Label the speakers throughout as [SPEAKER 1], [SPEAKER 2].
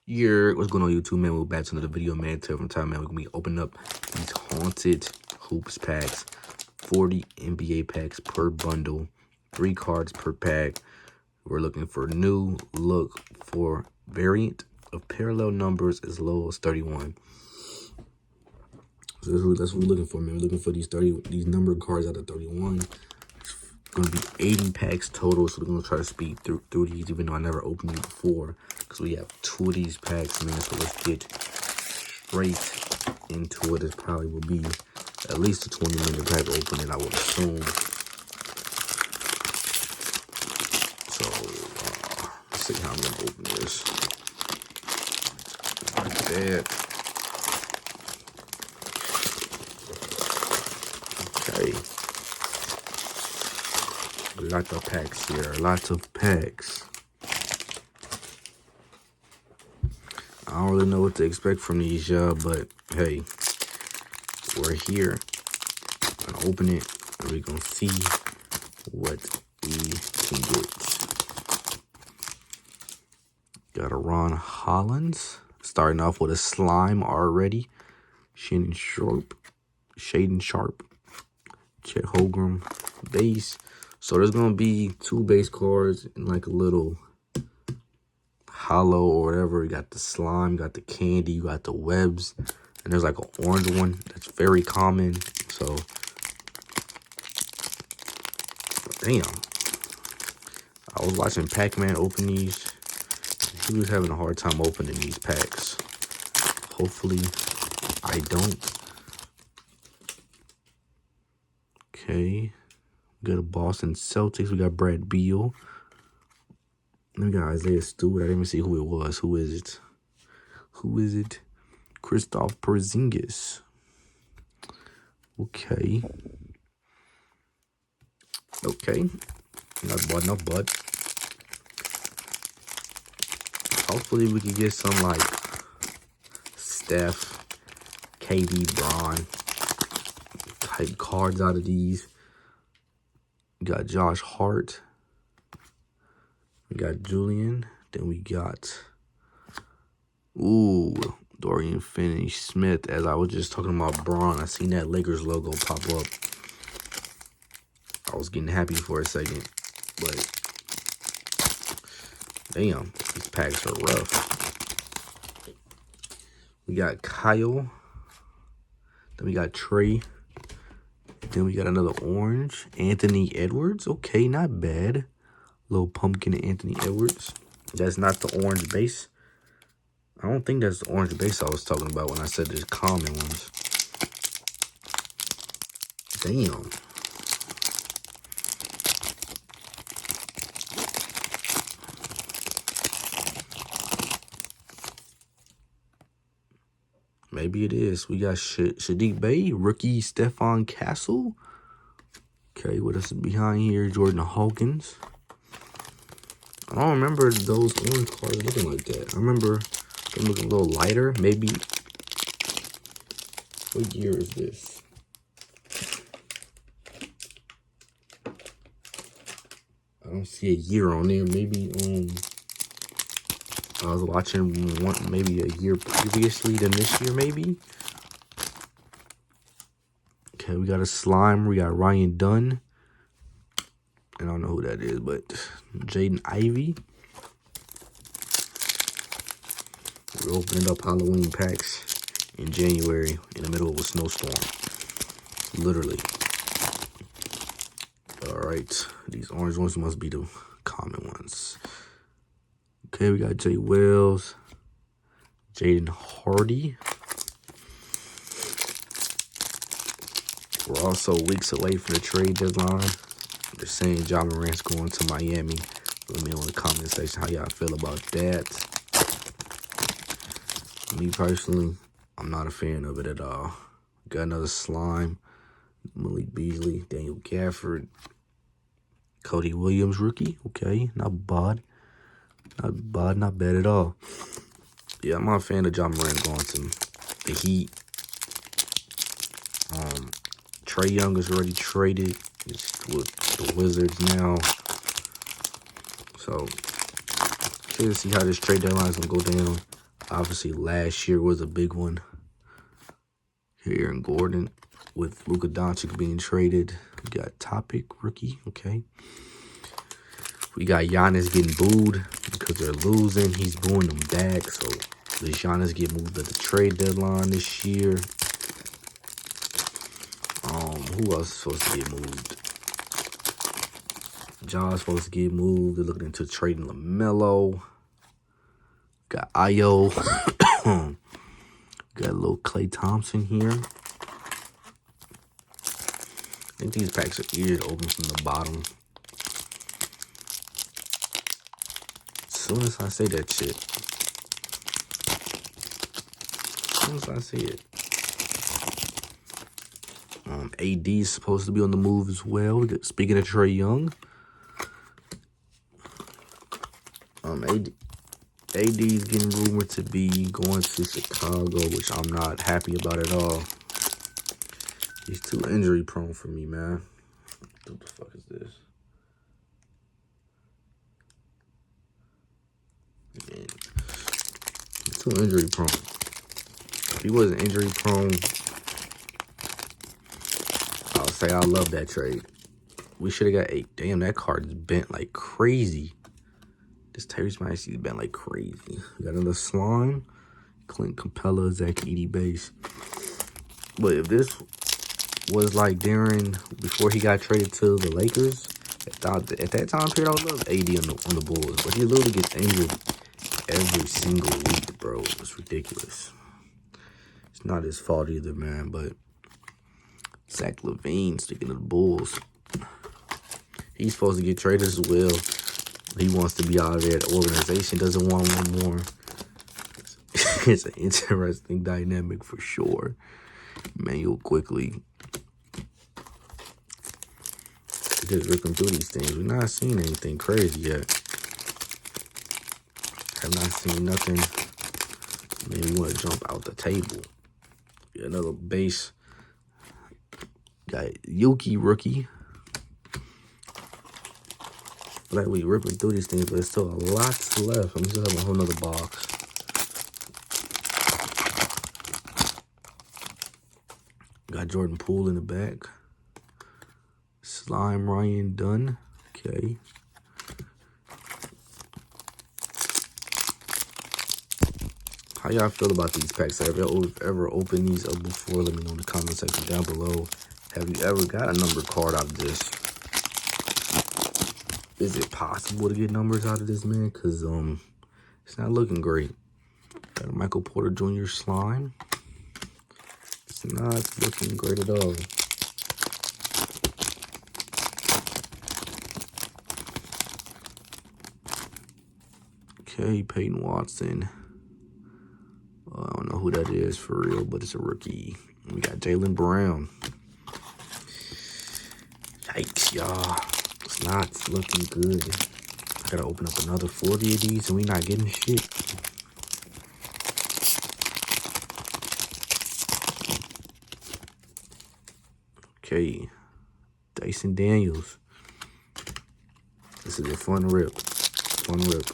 [SPEAKER 1] What's going on, YouTube, man? We're back to another video, man. Till from time, man, we're gonna be opening up these haunted hoops packs. 40 NBA packs per bundle, 3 cards per pack. We're looking for new look for variant of parallel numbers as low as 31. So that's what we're looking for, man. We're looking for these numbered cards out of 31. Gonna be 80 packs total, so we're gonna try to speed through these, even though I never opened them before, because we have 2 of these packs, man. So let's get straight into it. It probably will be at least a 20-minute pack opening, I would assume. So let's see how I'm gonna open this. Like that. Okay. Lots of packs here. Lots of packs. I don't really know what to expect from these, y'all, but hey, we're here. I'm gonna open it and we're gonna see what we can get. Got a Ron Hollins starting off with a slime already. Shaden Sharp, Chet Holmgren base. So there's gonna be 2 base cards and like a little hollow or whatever. You got the slime, you got the candy, you got the webs, and there's like an orange one that's very common. So damn, I was watching Pac-Man open these. He was having a hard time opening these packs. Hopefully I don't. Okay, we got a Boston Celtics. We got Brad Beal. Then we got Isaiah Stewart. I didn't even see who it was. Who is it? Who is it? Kristaps Porzingis. Okay. Okay. Not bad. Hopefully we can get some like Steph, KD, Bron type cards out of these. We got Josh Hart. We got Julian. Then we got Dorian Finney-Smith. As I was just talking about Bron, I seen that Lakers logo pop up. I was getting happy for a second, but damn, these packs are rough. We got Kyle. Then we got Trey. Then we got another orange. Anthony Edwards. Okay, not bad. Little pumpkin Anthony Edwards. That's not the orange base. I don't think that's the orange base I was talking about when I said there's common ones. Damn. Maybe it is. We got Saddiq Bey, rookie Stephon Castle. Okay, what else is behind here? Jordan Hawkins. I don't remember those orange cards looking like that. I remember them looking a little lighter. Maybe. What year is this? I don't see a year on there. Maybe I was watching one maybe a year previously than this year, maybe. Okay, we got a slime. We got Ryan Dunn. I don't know who that is, but Jaden Ivey. We're opening up Halloween packs in January in the middle of a snowstorm. Literally. All right, these orange ones must be the common ones. Okay, we got Jay Wells, Jaden Hardy. We're also weeks away from the trade deadline. They're saying Ja Morant's going to Miami. Let me know in the comment section how y'all feel about that. Me personally, I'm not a fan of it at all. Got another slime. Malik Beasley, Daniel Gafford, Cody Williams, rookie. Okay, not bad. Not bad at all. Yeah, I'm not a fan of Ja Morant going to the Heat. Trae Young is already traded. It's with the Wizards now. So, curious to see how this trade deadline is going to go down. Obviously, last year was a big one. Aaron Gordon with Luka Doncic being traded. We got Topic rookie. Okay. We got Giannis getting booed because they're losing. He's booing them back. So does Giannis get moved at the trade deadline this year? Who else is supposed to get moved? John's supposed to get moved. They're looking into trading LaMelo. Got Ayo. Got a little Klay Thompson here. I think these packs are easier to open from the bottom. As soon as I say that shit. As soon as I see it. AD is supposed to be on the move as well. Speaking of Trae Young. AD's getting rumored to be going to Chicago, which I'm not happy about at all. He's too injury prone for me, man. What the fuck is this? Man, he's too injury prone. If he wasn't injury prone, I'll say I love that trade. We should have got 8. Damn, that card is bent like crazy. This Tyrese Maxey's bent like crazy. We got another Slime, Clint Capella, Zach Edey base. But if this was like before he got traded to the Lakers, at that time period, I would love AD on the Bulls. But he literally gets injured every single week, bro. It's ridiculous. It's not his fault either, man. But Zach LaVine, speaking of the Bulls, he's supposed to get traded as well. He wants to be out of there. The organization doesn't want him no more. It's an interesting dynamic for sure. Manuel quickly. Just ripping through these things. We're not seeing anything crazy yet. Have not seen nothing. Maybe we want to jump out the table. Get another base. Got Yuki rookie. Like we ripping through these things, but there's still a lot left. I'm still having a whole nother box. Got Jordan Poole in the back. Slime Ryan Dunn. Okay. How y'all feel about these packs? Have you ever opened these up before? Let me know in the comment section down below. Have you ever got a number card out of this? Is it possible to get numbers out of this, man? Because it's not looking great. Got a Michael Porter Jr. Slime. It's not looking great at all. Okay, Peyton Watson. I don't know who that is for real, but it's a rookie. We got Jaylen Brown. Yikes, y'all. It's not looking good. I gotta open up another 40 of these and we not getting shit. Okay. Dyson Daniels. This is a fun rip. Fun rip.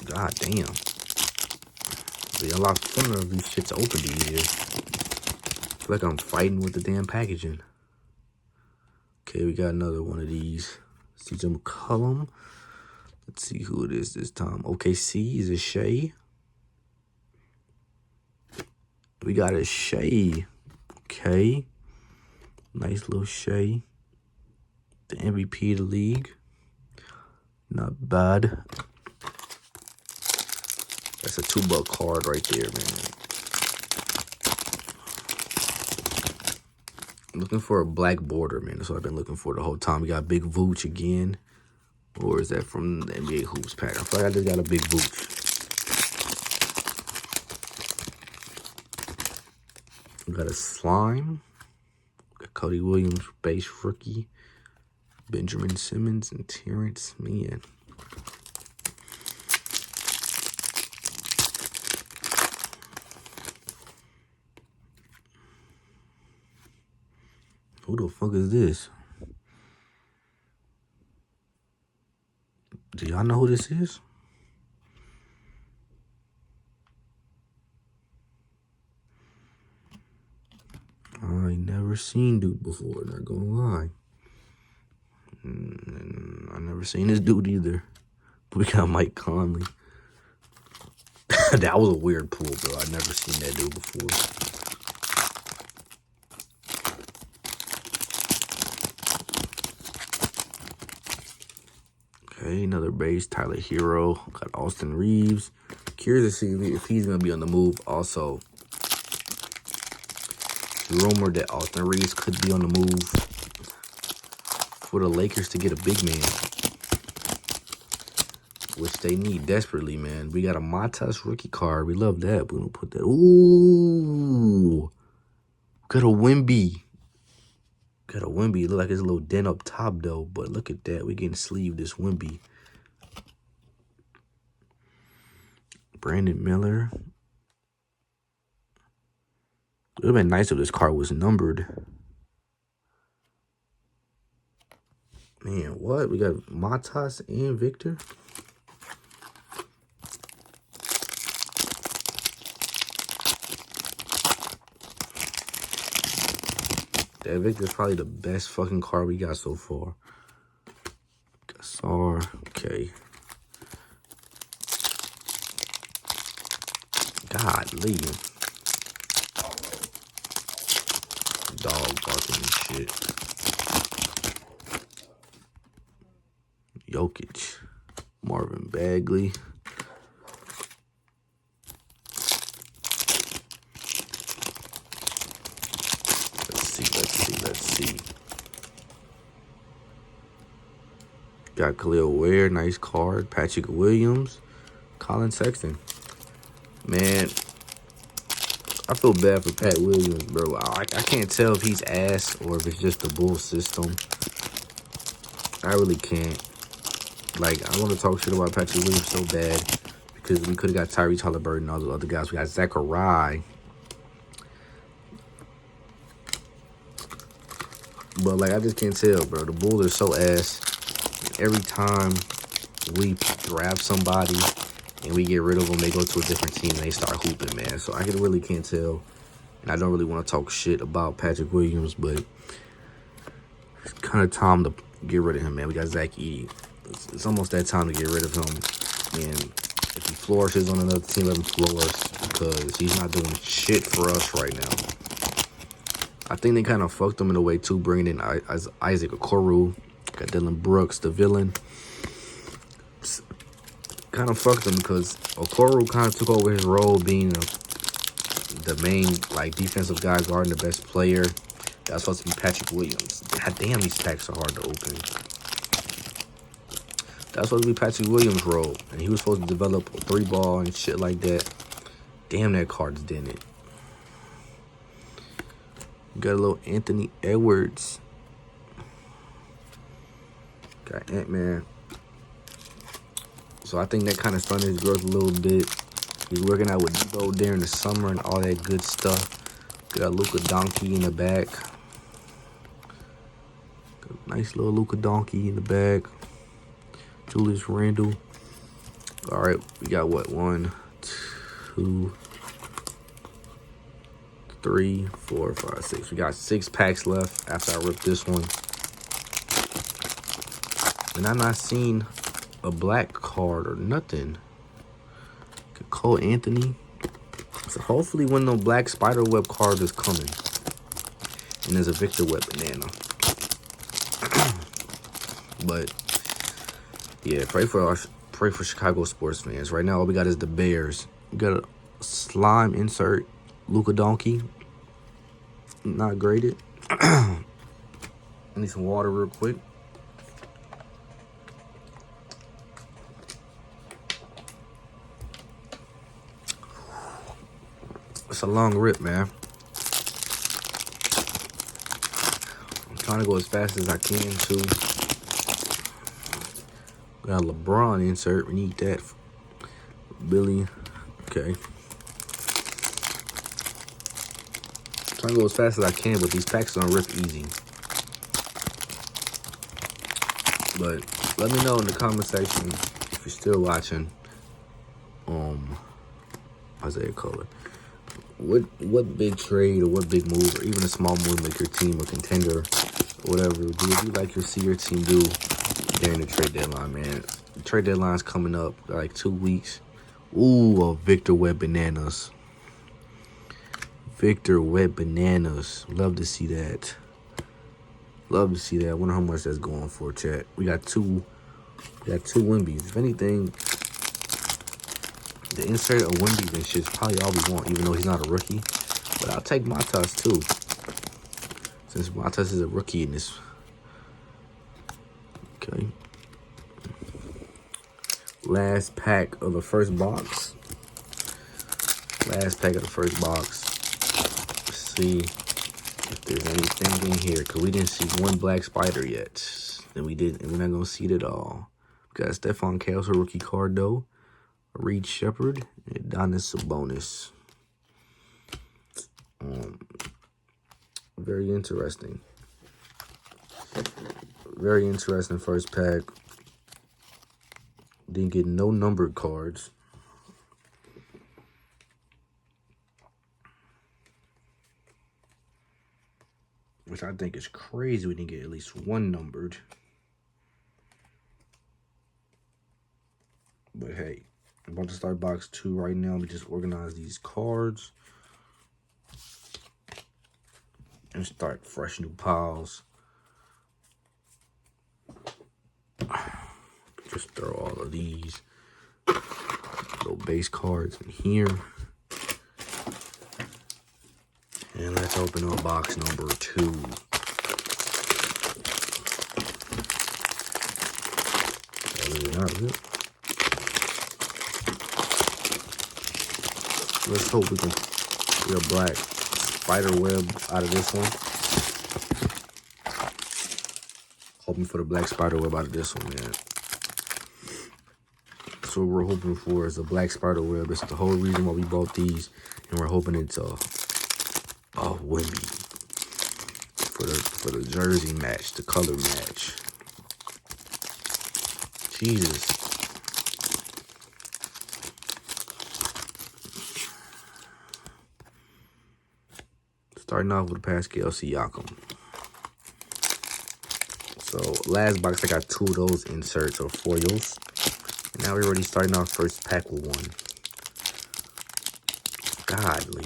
[SPEAKER 1] God damn. Be a lot funner if these shits open these years. I feel like I'm fighting with the damn packaging. Okay, we got another one of these. CJ McCollum. Let's see who it is this time. OKC is a Shea. We got a Shea. Okay. Nice little Shea. The MVP of the league. Not bad. That's a $2 card right there, man. I'm looking for a black border, man. That's what I've been looking for the whole time. We got Big Vooch again. Or is that from the NBA Hoops pack? I feel like I just got a Big Vooch. We got a Slime. Got Cody Williams, base rookie. Benjamin Simmons and Terrence Mann. Who the fuck is this? Do y'all know who this is? I ain't never seen dude before, not gonna lie. And I never seen this dude either. We got Mike Conley. That was a weird pull, bro. I never seen that dude before. Okay, another base, Tyler Hero. Got Austin Reeves. Curious to see if he's gonna be on the move. Also, rumored that Austin Reeves could be on the move for the Lakers to get a big man, which they need desperately, man. We got a Matas rookie card. We love that. We're gonna put that. Ooh, got a Wemby. Got a Wemby. It look like it's a little dent up top though, but look at that. We getting sleeve this Wemby. Brandon Miller. It would have been nice if this card was numbered. Man, what? We got Matas and Victor. That Victor's probably the best fucking card we got so far. Gasar, okay. Godly. Dog barking and shit. Jokic. Marvin Bagley. Let's see. Got Khalil Ware, nice card. Patrick Williams. Colin Sexton. Man, I feel bad for Pat Williams, bro. I can't tell if he's ass or if it's just the bull system. I really can't. Like, I want to talk shit about Patrick Williams so bad because we could have got Tyrese Halliburton and all the other guys. We got Zachariah. But, like, I just can't tell, bro. The Bulls are so ass. Every time we draft somebody and we get rid of them, they go to a different team and they start hooping, man. So I really can't tell. And I don't really want to talk shit about Patrick Williams, but it's kind of time to get rid of him, man. We got Zach Edey. It's almost that time to get rid of him. And if he flourishes on another team, let him flourish because he's not doing shit for us right now. I think they kind of fucked him in a way, too, bringing in Isaac Okoro. Got Dylan Brooks, the villain. Kind of fucked him because Okoro kind of took over his role being the main, like, defensive guy guarding the best player. That's supposed to be Patrick Williams. God damn, these packs are hard to open. That's supposed to be Patrick Williams' role. And he was supposed to develop a 3-ball and shit like that. Damn, that card's dented. Got a little Anthony Edwards. Got Ant-Man. So I think that kind of stunted his growth a little bit. He's working out with Debo during the summer and all that good stuff. Got Luka Doncic in the back. Got a nice little Luka Doncic in the back. Julius Randle. All right, we got what? 1, 2, 3, 4, 5, 6. We got 6 packs left after I rip this one. And I'm not seeing a black card or nothing. Cole Anthony. So hopefully when the black spiderweb card is coming. And there's a Victor Web banana. But yeah, pray for Chicago sports fans. Right now all we got is the Bears. We got a slime insert. Luka Doncic. Not graded. I need some water real quick. It's a long rip, man. I'm trying to go as fast as I can, too. Got a LeBron insert. We need that. Billy. Okay. I'm trying to go as fast as I can, but these packs don't rip easy. But let me know in the comment section if you're still watching Isaiah Color. what big trade or what big move or even a small move make your team a contender or whatever do you like to see your team do during the trade deadline, man? The trade deadline's coming up like 2 weeks. Ooh, a Victor Wet Bananas. Victor Wet Bananas. Love to see that. Love to see that. I wonder how much that's going for, chat. We got two Wimbies. If anything, the insert of Wimbies and shit's probably all we want, even though he's not a rookie. But I'll take Matas too. Since Matas is a rookie in this. Okay. Last pack of the first box. Last pack of the first box. Let's see if there's anything in here. Because we didn't see one black spider yet. And we're not going to see it at all. We got Stephon Castle rookie card though. Reed Shepard and Donis Sabonis. Very interesting. Very interesting first pack. Didn't get no numbered cards. Which I think is crazy we didn't get at least one numbered. But hey, I'm about to start box 2 right now. Let me just organize these cards. And start fresh new piles. Just throw all of these little base cards in here. And let's open up box number 2. Let's hope we can get a black spider web out of this one. Hoping for the black spider web out of this one, man. So what we're hoping for is a black spider web. That's the whole reason why we bought these. And we're hoping it's a Wimby for the jersey match, the color match. Jesus. Starting off with Pascal Siakam. So last box I got 2 of those inserts or foils. And now we're already starting off first pack with 1. Godly.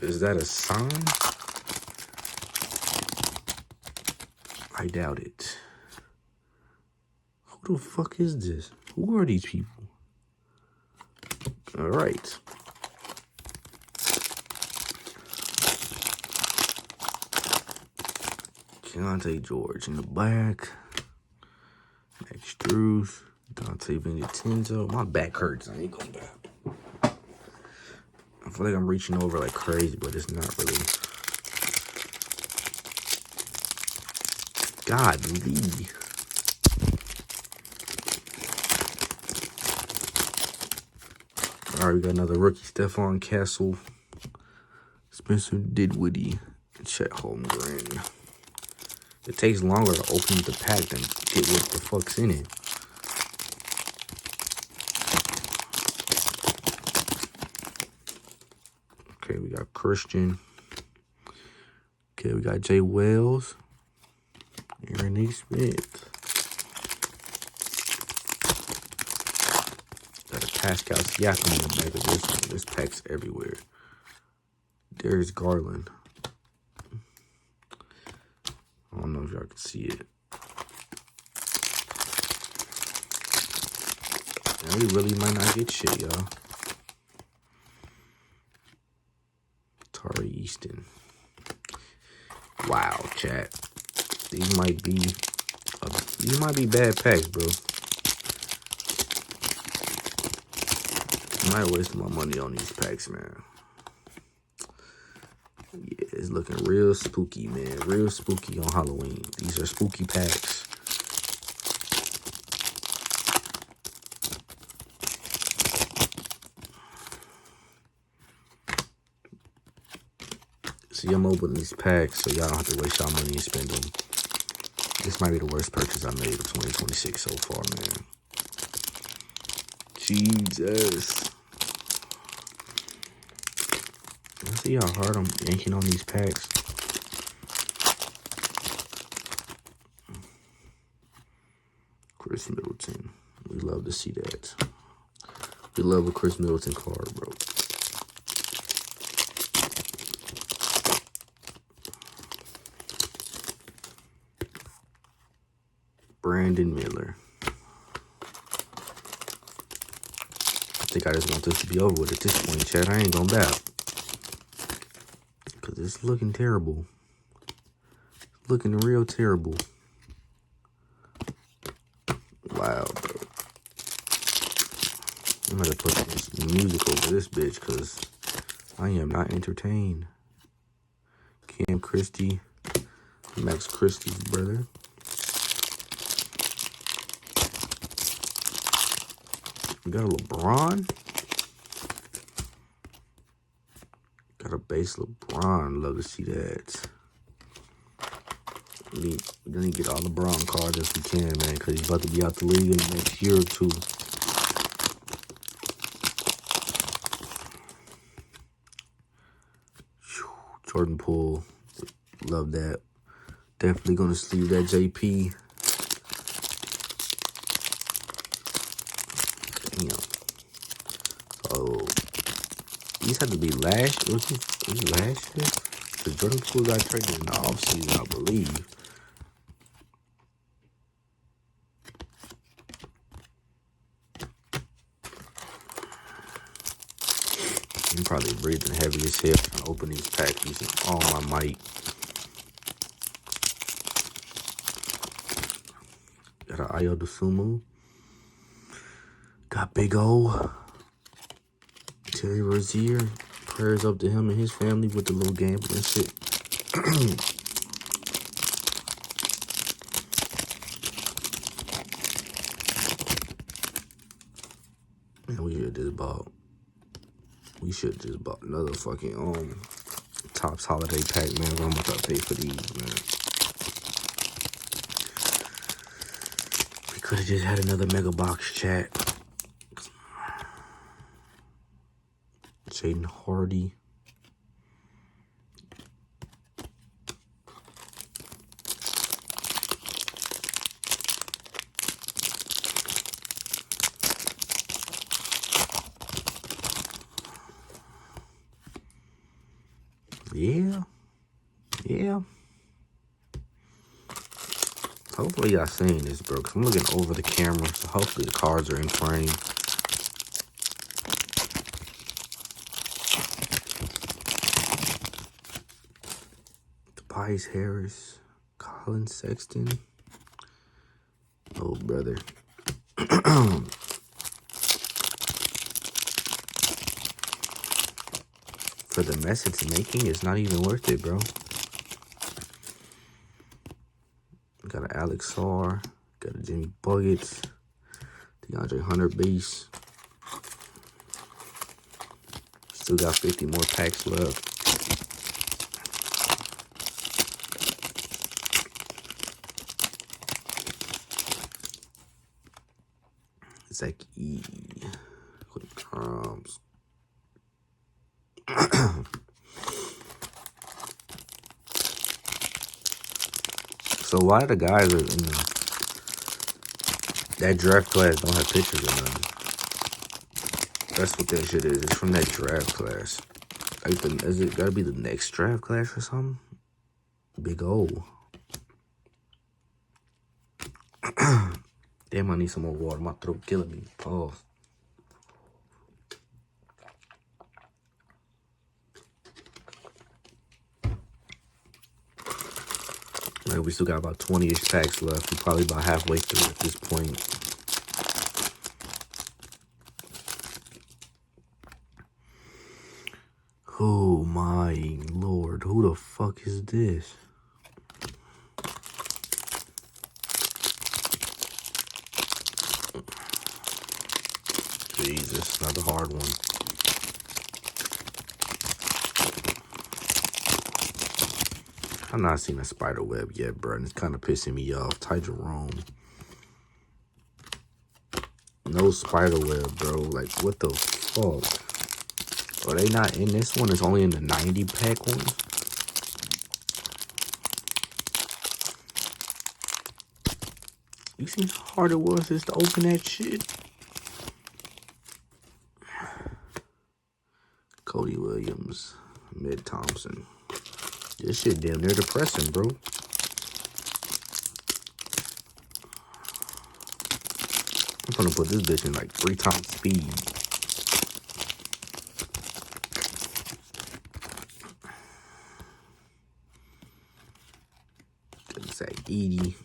[SPEAKER 1] Is that a sign? I doubt it. Who the fuck is this? Who are these people? All right. Keontae George in the back. Max Strus. Dante Vincenzo. My back hurts. I ain't going back. I feel like I'm reaching over like crazy, but it's not really. Godly. All right, we got another rookie, Stephon Castle, Spencer Dinwiddie, and Chet Holmgren. It takes longer to open the pack than get what the fuck's in it. Okay, we got Christian. Okay, we got Jay Wells. Aaron A. Smith. Got a Pascal Siakam in the back of this one. This pack's everywhere. Darius Garland. I don't know if y'all can see it. And we really might not get shit, y'all. Tari Easton. Wow, chat. These might be bad packs, bro. I might waste my money on these packs, man. Yeah, it's looking real spooky, man. Real spooky on Halloween. These are spooky packs. See, I'm opening these packs so y'all don't have to waste y'all money and spend them. This might be the worst purchase I made of 2026 so far, man. Jesus. See how hard I'm yanking on these packs? Chris Middleton. We love to see that. We love a Chris Middleton card, bro. Brandon Miller. I think I just want this to be over with at this point, Chad. I ain't gonna bap. Because it's looking terrible. It's looking real terrible. Wow, bro. I'm gonna put this music over this bitch because I am not entertained. Cam Christie. Max Christie's brother. We got a LeBron. Got a base LeBron. Love to see that. We need to get all LeBron cards if we can, man, because he's about to be out the league in the next year or two. Jordan Poole. Love that. Definitely going to sleeve that JP. Damn. So, these had to be last. Was he last year? Because Jordan Poole got traded in the offseason, I believe. I'm probably breathing heavy as hell trying to open these packs using all my might. Got an Ayo Dosunmu. Got Big O. Terry Rozier. Prayers up to him and his family with the little gambling shit. Man, we should just bought another fucking Topps holiday pack, man. How much I pay for these, man. We could have just had another mega box, chat. Jaden Hardy. Yeah. Hopefully y'all seeing this, bro, because I'm looking over the camera, so hopefully the cards are in frame. Tobias Harris, Colin Sexton. Oh, brother. For the mess it's making, it's not even worth it, bro. Got an Alex Sarr. Got a Jimmy Buckets. DeAndre Hunter base. Still got 50 more packs left. Zach E. Quick crumbs. So why the guys are in that draft class don't have pictures or nothing? That's what that shit is. It's from that draft class. Like, is it gotta be the next draft class or something? Big O. Damn, I need some more water. My throat killing me. Pause. Like, we still got about 20-ish packs left. We're probably about halfway through at this point. Oh my lord, who the fuck is this? Jesus, another hard one. I've not seen a spider web yet, bro, and it's kind of pissing me off. Ty Jerome. No spider web, bro. Like, what the fuck? Are they not in this one? It's only in the 90 pack one. You see how hard it was just to open that shit? Cody Williams, Mid Thompson. This shit damn near depressing, bro. I'm gonna put this bitch in like 3 times speed. It's like Edie.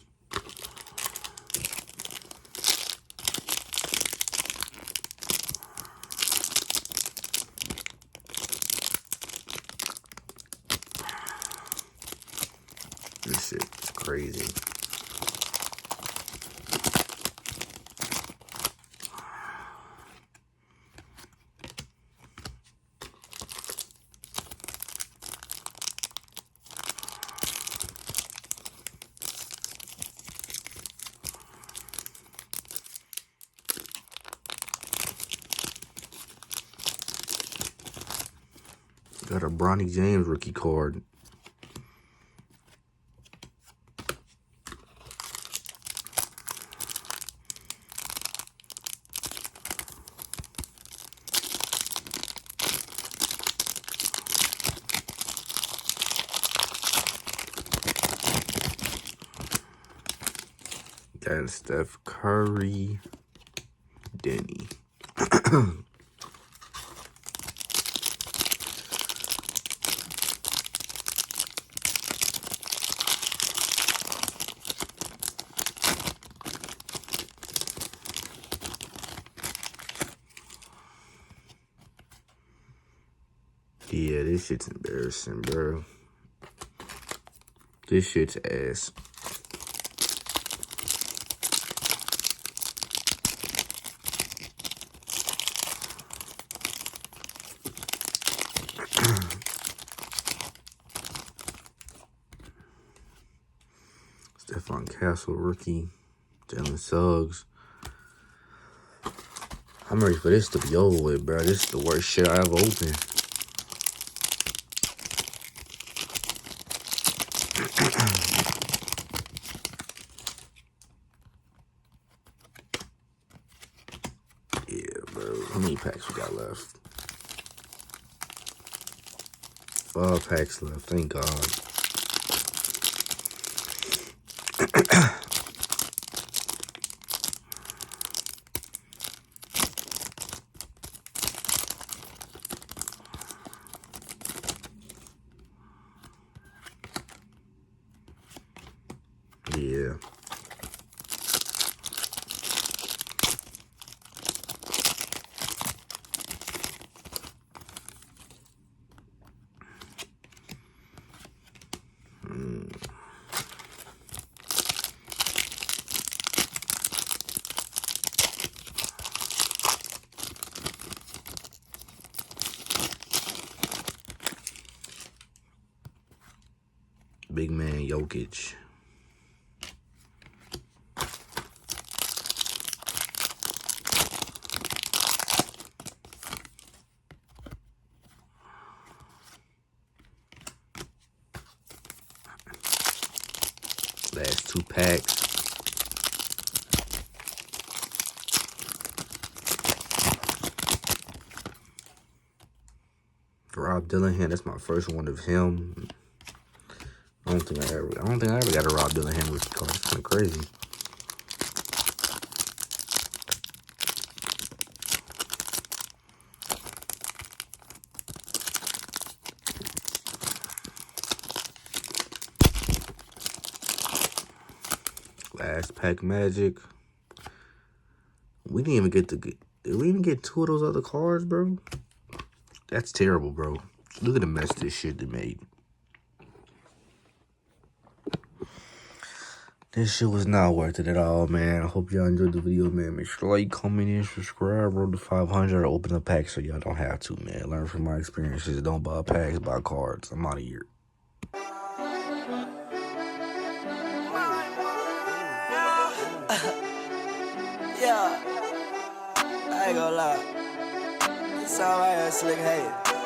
[SPEAKER 1] This shit is crazy. Got a Bronny James rookie card. Got Steph Curry, Denny. Yeah, this shit's embarrassing, bro. This shit's ass. Stephon Castle, rookie. Jalen Suggs. I'm ready for this to be over with, bro. This is the worst shit I ever opened. Yeah, bro. How many packs we got left? 5 packs left. Thank God. Yeah. Big man Jokic. Last 2 packs. Rob Dillingham, that's my first one of him. I don't think I ever got a Rob Dillingham rookie card. It's kind of crazy. Last pack Magic. We didn't even get did we even get 2 of those other cards, bro? That's terrible, bro. Look at the mess this shit they made. This shit was not worth it at all, man. I hope y'all enjoyed the video, man. Make sure to like, comment, and subscribe. Road to 500. Open a pack so y'all don't have to, man. Learn from my experiences. Don't buy packs, buy cards. I'm out of here.
[SPEAKER 2] Yeah, I ain't gonna lie. So ass slick, hey.